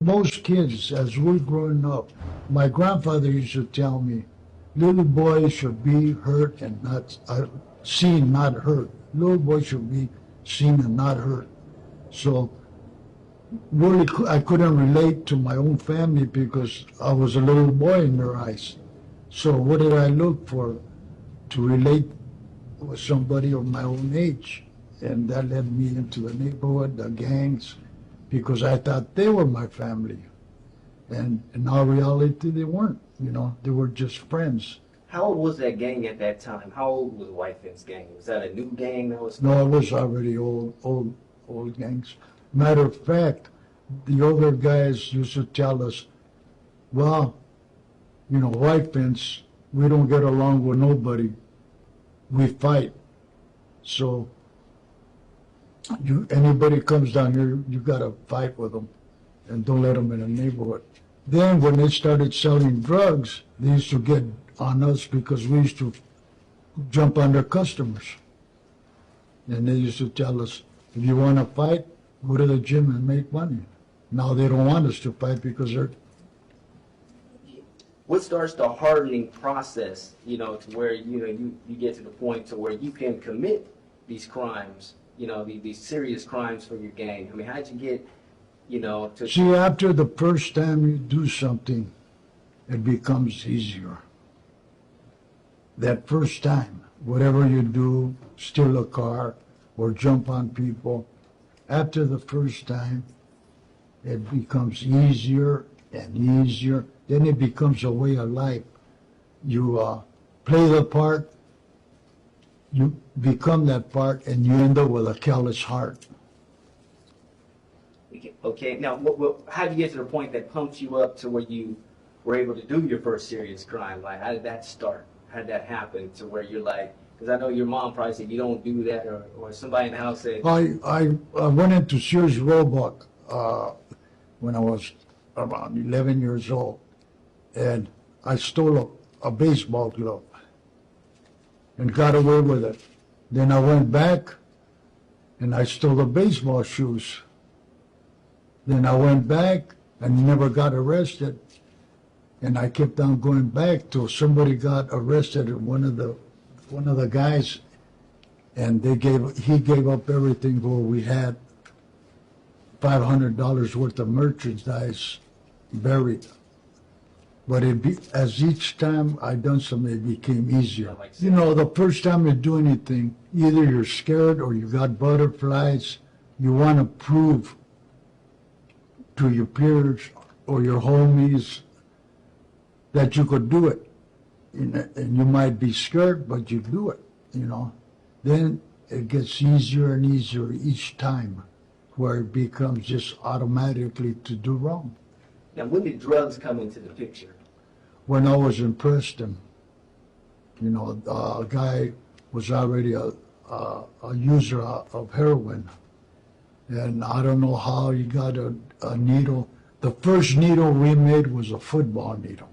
Most kids, as we're growing up, my grandfather used to tell me, little boys should be hurt and not seen, not hurt. Little boys should be seen and not hurt. So really, I couldn't relate to my own family because I was a little boy in their eyes. So what did I look for to relate with somebody of my own age? And that led me into the neighborhood, the gangs, because I thought they were my family. And in all reality, they weren't. They were just friends. How old was that gang at that time? How old was White Fence Gang? Was that a new gang that was? No, it was already old gangs. Matter of fact, the older guys used to tell us, well, White Fence, we don't get along with nobody. We fight. So anybody comes down here, you got to fight with them and don't let them in the neighborhood. Then when they started selling drugs, they used to get on us because we used to jump on their customers. And they used to tell us, if you want to fight, go to the gym and make money. Now they don't want us to fight because they're... What starts the hardening process, to where, you get to the point to where you can commit these crimes, these serious crimes for your gang? I mean, how'd you get, to... See, after the first time you do something, it becomes easier. That first time, whatever you do, steal a car or jump on people, after the first time, it becomes easier and easier. Then it becomes a way of life. You play the part, you become that part, and you end up with a callous heart. Okay, now, how did you get to the point that pumped you up to where you were able to do your first serious crime? Like, how did that start? How did that happen to where you're like, because I know your mom probably said you don't do that, or somebody in the house said... I went into serious Roybal when I was around 11 years old, and I stole a baseball glove and got away with it. Then I went back and I stole the baseball shoes. Then I went back and never got arrested. And I kept on going back till somebody got arrested, one of the guys, and he gave up everything where we had $500 worth of merchandise buried. But as each time I done something, it became easier. The first time you do anything, either you're scared or you got butterflies. You want to prove to your peers or your homies that you could do it. And you might be scared, but you do it, Then it gets easier and easier each time, where it becomes just automatically to do wrong. Now, when did drugs come into the picture? When I was in Preston, a guy was already a user of heroin. And I don't know how he got a needle. The first needle we made was a football needle.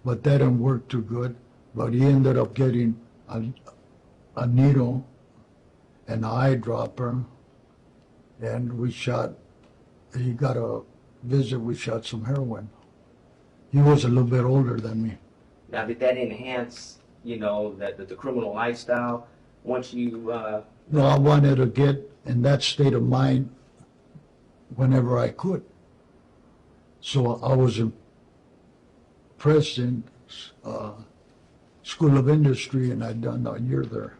But that didn't work too good. But he ended up getting a needle and an eyedropper. And he got a visit, we shot some heroin. He was a little bit older than me. Now, did that enhance, the criminal lifestyle once you... No, I wanted to get in that state of mind whenever I could. So I was in Preston School of Industry, and I'd done a year there,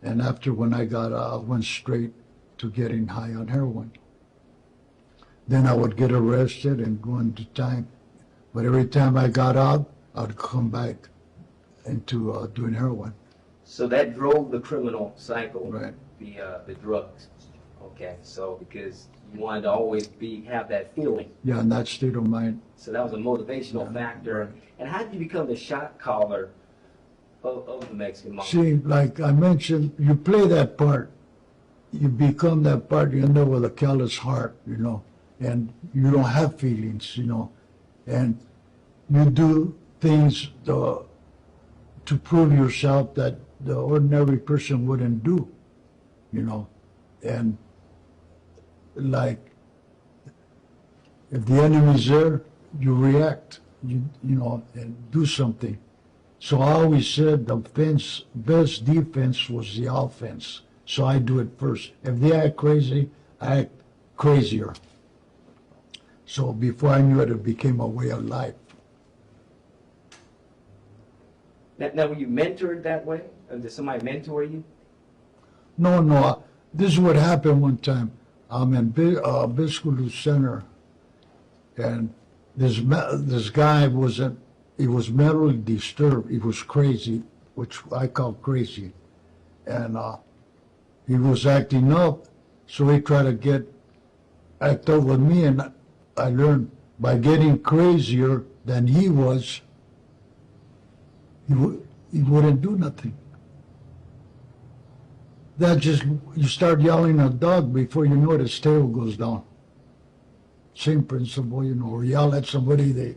And after when I got out, I went straight to getting high on heroin. Then I would get arrested and go into time. But every time I got out, I'd come back into doing heroin. So that drove the criminal cycle, right? The drugs. Okay, so because you wanted to always have that feeling. Yeah, in that state of mind. So that was a motivational factor. Right. And how did you become the shot caller of the Mexican Mafia? See, like I mentioned, you play that part, you become that part, you end up with a callous heart, and you don't have feelings, and you do things to prove yourself that the ordinary person wouldn't do, and like If the enemy's there, you react, and do something. So I always said the best defense was the offense. So I do it first. If they act crazy, I act crazier. So before I knew it, it became a way of life. Now, were you mentored that way? Or did somebody mentor you? No. This is what happened one time. I'm in Biscuit Center, and this guy was mentally disturbed. He was crazy, which I call crazy, and he was acting up. So he tried to act up with me, and I learned by getting crazier than he was, he wouldn't do nothing. You start yelling at a dog, before you know it, his tail goes down. Same principle, or yell at somebody,